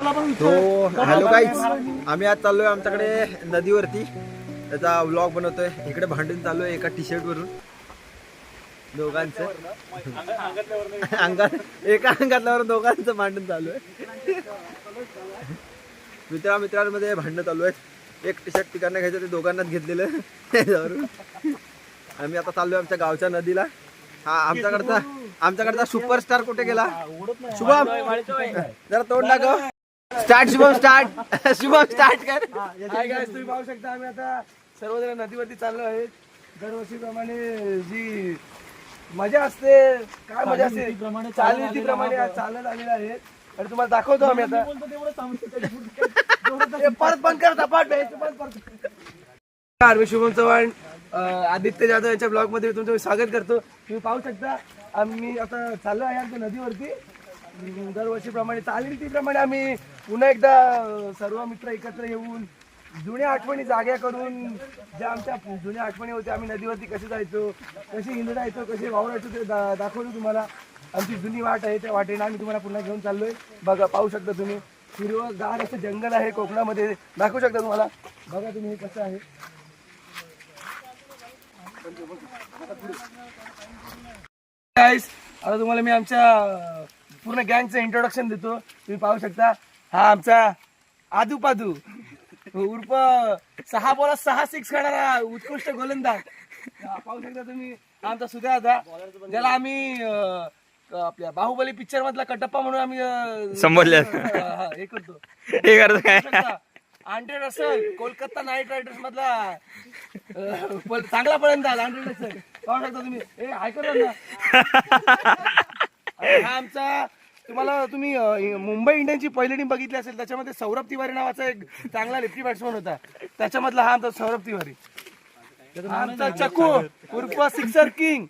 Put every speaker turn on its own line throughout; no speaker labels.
तो hello guys, आम्ही आज चाललोय आमच्याकडे नदीवरती, त्याचा व्लॉग बनवतोय. इकडे भांडून चालू आहे एका टी शर्ट वरून दोघांचं एका अंगातल्यावर दोघांचं भांडण चालू आहे. मित्रांमध्ये भांडणं चालू आहेत. एक टी शर्ट तिकडनं घ्यायचं ते दोघांनाच घेतलेलं त्याच्यावरून. आम्ही आता चाललोय आमच्या गावच्या नदीला. हा आमच्याकडचा सुपरस्टार कुठे गेला? शुभम जरा तोंड दाखव. स्टार्ट शुभम, स्टार्ट कर.
हाय गाइस, तुम्ही पाहू शकता आम्ही आता सर्वजण नदीवरती चाललो आहे. दरवर्षीप्रमाणे जी मजा असते, काय मजा असते, चालीप्रमाणे चालत आलेला आहे. आणि तुम्हाला दाखवतो आम्ही आता. परत बंद करता पाठ. मी शुभम चव्हाण, आदित्य जाधव यांच्या ब्लॉग मध्ये तुमचं स्वागत करतो. तुम्ही पाहू शकता आम्ही आता चाललो आहे आमच्या नदीवरती. दरवर्षीप्रमाणे चालीप्रमाणे आम्ही पुन्हा एकदा सर्व मित्र एकत्र येऊन जुन्या आठवणी जाग्या करून, ज्या आमच्या जुन्या आठवणी होत्या, आम्ही नदीवरती कसे जायचो, कसे हिंडायचो, कसे वावरायचो ते दाखवतो तुम्हाला. आमची जुनी वाट आहे, त्या वाटेनं आम्ही तुम्हाला पुन्हा घेऊन चाललोय. बघा, पाहू शकता तुम्ही, हिरवंगार असं जंगल आहे कोकणामध्ये, दाखवू शकता तुम्हाला. बघा तुम्ही हे कसं आहे. आता तुम्हाला मी आमच्या पूर्ण गँगचं इंट्रोडक्शन देतो. तुम्ही पाहू शकता, हा आमचा आदू पादू उर्फ 6 बॉलात 6 सिक्स काढणारा उत्कृष्ट गोलंदाज. पाहू शकता तुम्ही, हा आमचा सुद्धा आता, ज्याला आम्ही आपल्या बाहुबली पिक्चर मधला कटप्पा म्हणून आम्ही संबोधले हे करतो. Andre Russell, Kolkata night riders मधला चांगला फलंदाज आंड्रे रसल. पाहू शकता तुम्ही. हे ऐकत ना, हा आमचा, तुम्हाला तुम्ही मुंबई इंडियन्सची पहिली टीम बघितली असेल, त्याच्यामध्ये सौरभ तिवारी नावाचा एक चांगला लेफ्टी बॅट्समन होता. त्याच्यामधला हा आमचा सौरभ तिवारी. आमचा चक्कू उर्फ सिक्सर किंग.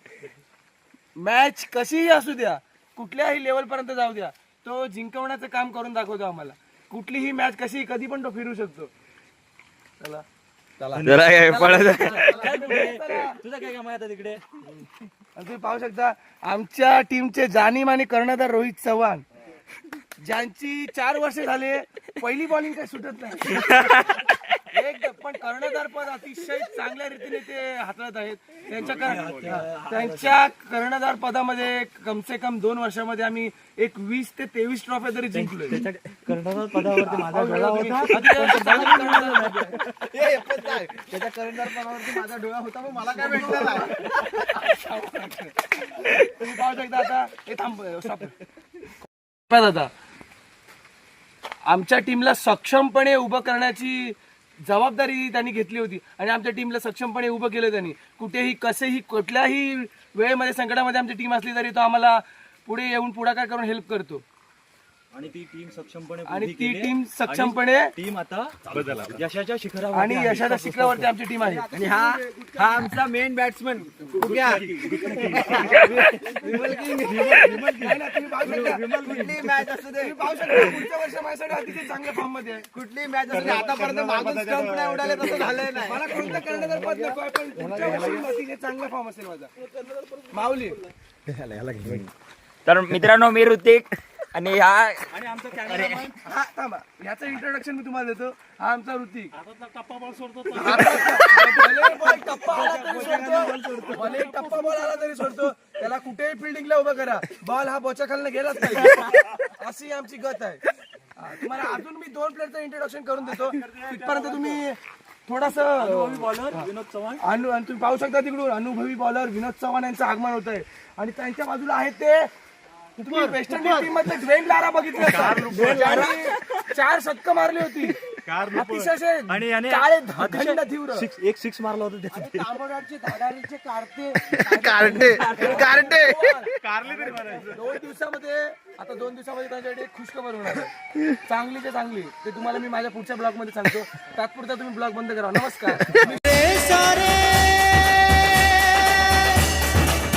मॅच कशीही असू द्या, कुठल्याही लेवल पर्यंत जाऊ द्या, तो जिंकवण्याचं काम करून दाखवतो आम्हाला. कुठलीही मॅच कशी कधी पण तो फिरू शकतो. चला
तुझं काय काम आहे तिकडे?
तुम्ही पाहू शकता आमच्या टीमचे जाणीमानी कर्णधार रोहित चव्हाण, ज्यांची 4 वर्ष झाले पहिली बॉलिंग काही सुटत नाही. पण कर्णधार पद अतिशय चांगल्या रीतीने ते हाताळत आहेत. त्यांच्या कर्णधार पदामध्ये कम से कम 2 वर्षामध्ये आम्ही 20 ते 23 ट्रॉफ्या तरी जिंकलोय.
कर्णधार पदावरती माझा डोळा होता.
त्याच्या कर्णधार पदावरती माझा डोळा होता, पण मला काय भेटलं नाही.
तुम्ही पाहू शकता आता. हे थांब आता आमच्या टीमला सक्षमपणे उभं करण्याची जबाबदारी त्यांनी घेतली होती आणि आमच्या टीमला सक्षमपणे उभं केलं त्यांनी. कुठेही कसेही कुठल्याही वेळेमध्ये संकटामध्ये आमची टीम असली तरी तो आम्हाला पुढे येऊन पुढाकार करून हेल्प करतो.
आणि ती टीम
सक्षमपणे
टीम आता यशाच्या शिखरावर,
आणि यशाच्या शिखरावरती आमची टीम आहे.
आणि हा आमचा मेन बॅट्समन कुठली मॅच असू दे,
पुढच्या वर्षी माझ्यासाठी अतिशय चांगल्या फॉर्म मध्ये आहे.
कुठली मॅच असू दे, आतापर्यंत मागून स्टंप नाही उडाले, तसं झालंय नाही.
मला कोणतं कर्णधार पद नको आहे, पण पुढच्या वर्षी अतिशय चांगला फॉर्म असेल माझा. माऊली.
तर मित्रांनो, मी ऋतिक आणि
आणि आमचा कॅमेरामॅन. हा थांबा, ह्याचं इंट्रोडक्शन मी तुम्हाला देतो. हा आमचा ऋतिक. टप्पा बॉल आला तरी सोडतो, त्याला कुठेही फिल्डिंगला उभं करा, बॉल हा बोच्या खालनं गेलाच पाहिजे, अशी आमची गत आहे. तुम्हाला अजून मी 2 प्लेयरचं इंट्रोडक्शन करून देतो. तिथपर्यंत तुम्ही थोडासा
बॉलर विनोद चव्हाण.
आणि तुम्ही पाहू शकता तिकडून अनुभवी बॉलर विनोद चव्हाण यांचं आगमन होत आहे. आणि त्यांच्या बाजूला आहेत ते, तुम्ही वेस्ट इंडिज टीम मधले ड्वेन लारा बघितलं, 4 शतकं मारली होती. अतिशय
आणि याने
तीव्र
एक सिक्स मारला होता.
कारले 2 दिवसामध्ये, आता 2 दिवसामध्ये त्यांच्याकडे खुशखबर होणार आहे, चांगलीच्या चांगली. ते तुम्हाला मी माझ्या पुढच्या ब्लॉग मध्ये सांगतो. तात्पुरता तुम्ही ब्लॉग बंद करा. नमस्कार.